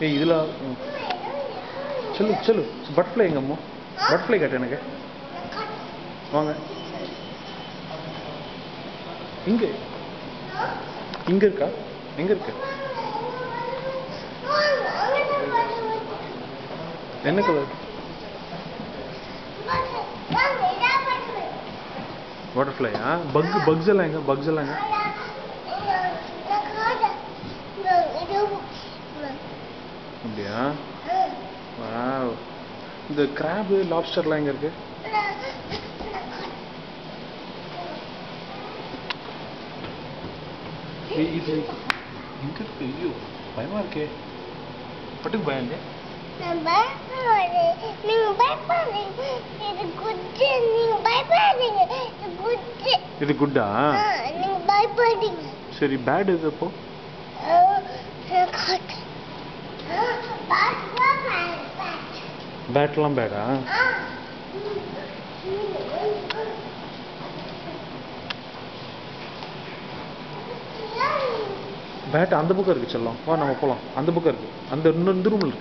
ஏய் இதில் சொல்லு சொல்லு பட்டர்ஃப்ளை எங்க அம்மா பட்டர்ஃப்ளை காட்டு எனக்கு வாங்க இங்கே இங்கே இருக்கா எங்கே இருக்கு என்ன கலர் பட்டர்ஃப்ளையா பக்ஸ் எல்லாம் எங்க பக்ஸ் எல்லாம் எங்க அப்படியா வாவ் இந்த கிராப் லாப்ஸ்டர்லாம் எங்க இருக்கு இது எங்க இருக்கு ஐயோ பயமா இருக்கே பட்டுக்கு பயம் இல்லையா இது குட்டா சரி பேட் இது அப்போ பேட்லாம் பேடா பேட் அந்த பக்கம் இருக்கு செல்லம் வா நம்ம போகலாம் அந்த பக்கம் இருக்கு அந்த இன்னொரு ரூம்ல இருக்கு